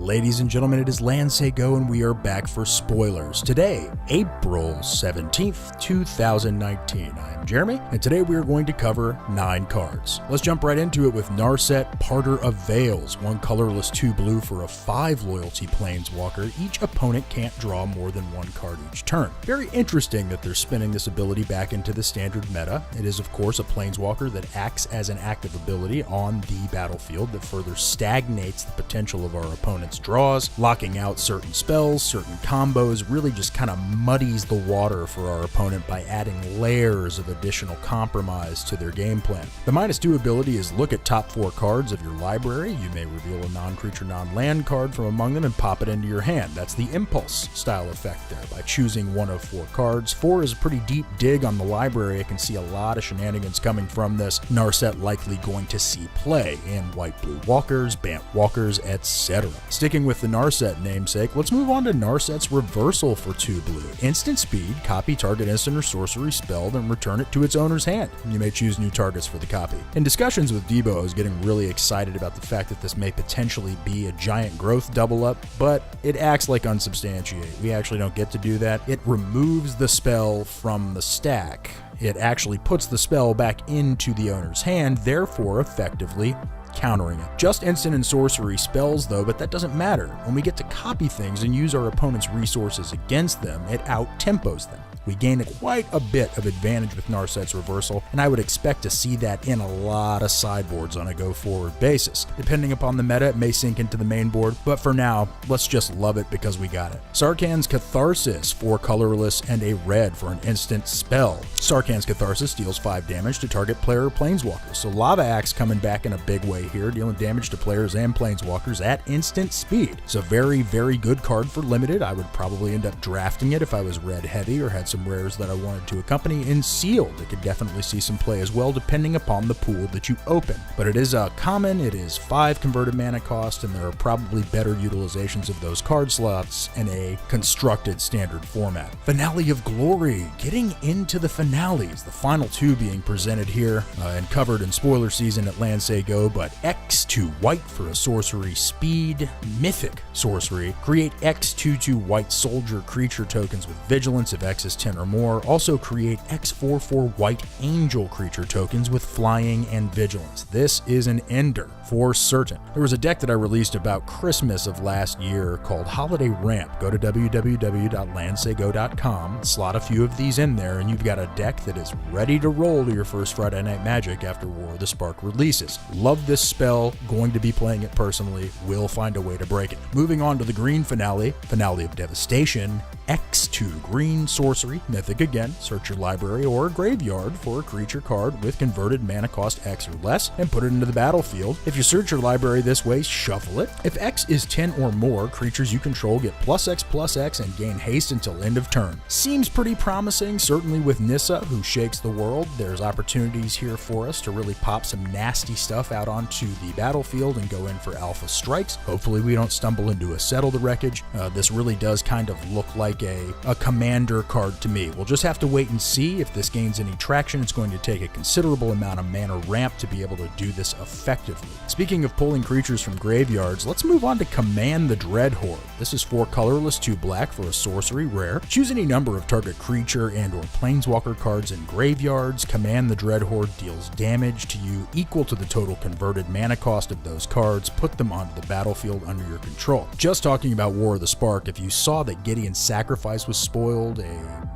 Ladies and gentlemen, it is Lansego and we are back for spoilers. Today, April 17th, 2019. I am Jeremy, and today we are going to cover 9 cards. Let's jump right into it with Gnar Set Parter of Veils. 1 colorless, 2 blue for a 5 loyalty Planeswalker. Each opponent can't draw more than 1 card each turn. Very interesting that they're spinning this ability back into the standard meta. It is, of course, a Planeswalker that acts as an active ability on the battlefield that further stagnates the potential of our opponent's draws, locking out certain spells, certain combos, really just kind of muddies the water for our opponent by adding layers of additional compromise to their game plan. The -2 ability is look at top 4 cards of your library. You may reveal a non-creature, non-land card from among them and pop it into your hand. That's the impulse style effect there. By choosing 1 of 4 cards, 4 is a pretty deep dig on the library. I can see a lot of shenanigans coming from this. Gnar Set likely going to see play in white-blue walkers, Bant walkers, etc. Sticking with the Gnar Set namesake, let's move on to Gnar Set's Reversal for 2 blue. Instant speed, copy target instant or sorcery spell, then return it to its owner's hand. You may choose new targets for the copy. In discussions with Debo, I was getting really excited about the fact that this may potentially be a giant growth double up, but it acts like unsubstantiate. We actually don't get to do that. It removes the spell from the stack. It actually puts the spell back into the owner's hand, therefore effectively countering it. Just instant and sorcery spells though, but that doesn't matter. When we get to copy things and use our opponent's resources against them, it out-tempos them. We gain quite a bit of advantage with Gnar Set's Reversal, and I would expect to see that in a lot of sideboards on a go-forward basis. Depending upon the meta, it may sink into the main board, but for now, let's just love it because we got it. Sarcans Catharsis, 4 colorless and a red for an instant spell. Sarcans Catharsis deals 5 damage to target player or planeswalker, so Lava Axe coming back in a big way here, dealing damage to players and planeswalkers at instant speed. It's a very, very good card for limited. I would probably end up drafting it if I was red heavy or had some rares that I wanted to accompany. In sealed, it could definitely see some play as well depending upon the pool that you open. But it is a common, it is 5 converted mana cost, and there are probably better utilizations of those card slots in a constructed standard format. Finale of Glory, getting into the finales, the final 2 being presented here and covered in spoiler season at Lansego, but X2 white for a sorcery speed, mythic sorcery, create X2/2 white soldier creature tokens with vigilance if X is 10 or more. Also create X4/4 white angel creature tokens with flying and vigilance. This is an ender for certain. There was a deck that I released about Christmas of last year called Holiday Ramp. Go to www.lansego.com, slot a few of these in there, and you've got a deck that is ready to roll to your first Friday Night Magic after War of the Spark releases. Love this spell, going to be playing it personally, will find a way to break it. Moving on to the green finale, Finale of Devastation, X2 green sorcery, mythic again, search your library or graveyard for a creature card with converted mana cost X or less and put it into the battlefield. If you search your library this way, shuffle it. If X is 10 or more, creatures you control get +X/+X and gain haste until end of turn. Seems pretty promising, certainly with Nissa, who shakes the world. There's opportunities here for us to really pop some nasty stuff out onto the battlefield and go in for alpha strikes. Hopefully we don't stumble into a Settle the Wreckage. This really does kind of look like a commander card to me. We'll just have to wait and see if this gains any traction. It's going to take a considerable amount of mana ramp to be able to do this effectively. Speaking of pulling creatures from graveyards, let's move on to Command the Dread Horde. This is 4 colorless, 2 black for a sorcery rare. Choose any number of target creature and or planeswalker cards in graveyards. Command the Dread Horde deals damage to you equal to the total converted mana cost of those cards. Put them onto the battlefield under your control. Just talking about War of the Spark, if you saw that Gideon's Sacrifice was spoiled, a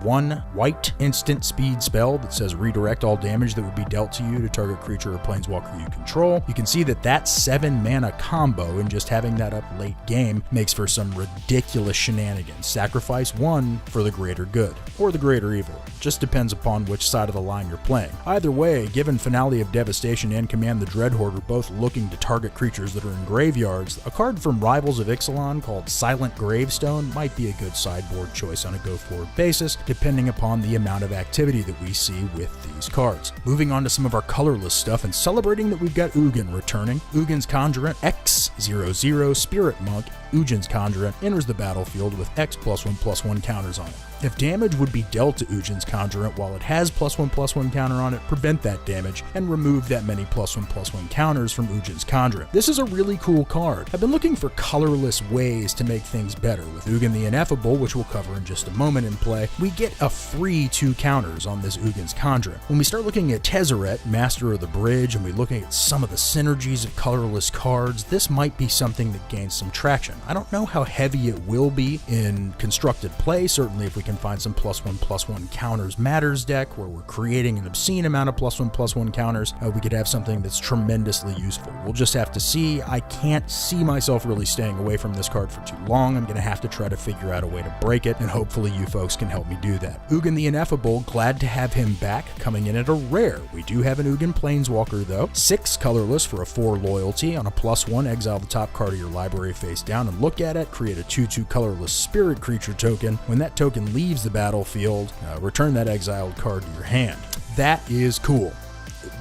1 white instant speed spell that says redirect all damage that would be dealt to you to target creature or planeswalker you control, you can see that 7 mana combo and just having that up late game makes for some ridiculous shenanigans. Sacrifice 1 for the greater good, or the greater evil. Just depends upon which side of the line you're playing. Either way, given Finale of Devastation and Command the Dread Horde are both looking to target creatures that are in graveyards, a card from Rivals of Ixalan called Silent Gravestone might be a good sideboard choice on a go-forward basis, depending upon the amount of activity that we see with these cards. Moving on to some of our colorless stuff and celebrating that we've got Ugin returning. Ugin's Conjurant, X00 Spirit Monk, Ujin's Kandra enters the battlefield with X +1/+1 counters on it. If damage would be dealt to Ujin's Conjurant while it has +1/+1 counter on it, prevent that damage and remove that many +1/+1 counters from Ujin's Conjurant. This is a really cool card. I've been looking for colorless ways to make things better. With Ugin the Ineffable, which we'll cover in just a moment in play, we get a free 2 counters on this Ujin's Conjurant. When we start looking at Tezzeret, Master of the Bridge, and we look at some of the synergies of colorless cards, this might be something that gains some traction. I don't know how heavy it will be in constructed play. Certainly if we can find some +1/+1 counters matters deck where we're creating an obscene amount of +1/+1 counters, we could have something that's tremendously useful. We'll just have to see. I can't see myself really staying away from this card for too long. I'm going to have to try to figure out a way to break it, and hopefully you folks can help me do that. Ugin the Ineffable, glad to have him back, coming in at a rare. We do have an Ugin Planeswalker though. 6 colorless for a 4 loyalty. On a +1, exile the top card of your library face down and look at it. Create a 2/2 colorless spirit creature token. When that token leaves the battlefield, return that exiled card to your hand. That is cool.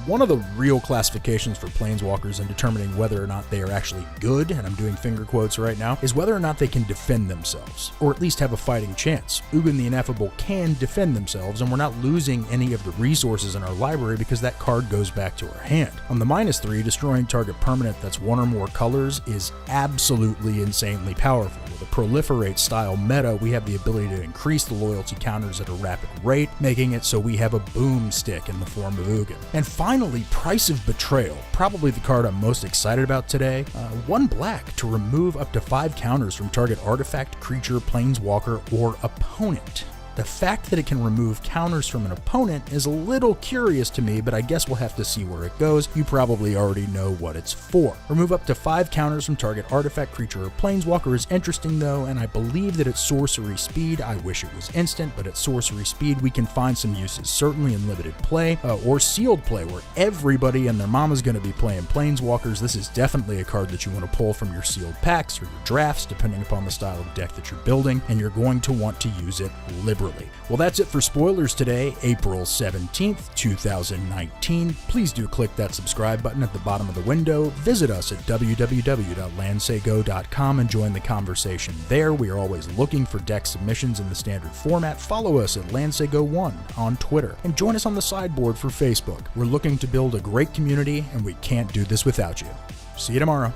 One of the real classifications for Planeswalkers in determining whether or not they are actually good, and I'm doing finger quotes right now, is whether or not they can defend themselves, or at least have a fighting chance. Ugin the Ineffable can defend themselves, and we're not losing any of the resources in our library because that card goes back to our hand. On the -3, destroying target permanent that's 1 or more colors is absolutely insanely powerful. With a proliferate style meta, we have the ability to increase the loyalty counters at a rapid rate, making it so we have a boomstick in the form of Ugin. And finally, Price of Betrayal, probably the card I'm most excited about today. 1 black to remove up to 5 counters from target artifact, creature, planeswalker, or opponent. The fact that it can remove counters from an opponent is a little curious to me, but I guess we'll have to see where it goes. You probably already know what it's for. Remove up to 5 counters from target artifact, creature, or planeswalker is interesting though, and I believe that at sorcery speed, I wish it was instant, but at sorcery speed we can find some uses, certainly in limited play, or sealed play, where everybody and their mama's going to be playing planeswalkers. This is definitely a card that you want to pull from your sealed packs or your drafts, depending upon the style of deck that you're building, and you're going to want to use it liberally. Well, that's it for spoilers today, April 17th, 2019. Please do click that subscribe button at the bottom of the window. Visit us at www.landsaygo.com and join the conversation there. We are always looking for deck submissions in the standard format. Follow us at LandsayGo1 on Twitter and join us on the sideboard for Facebook. We're looking to build a great community and we can't do this without you. See you tomorrow.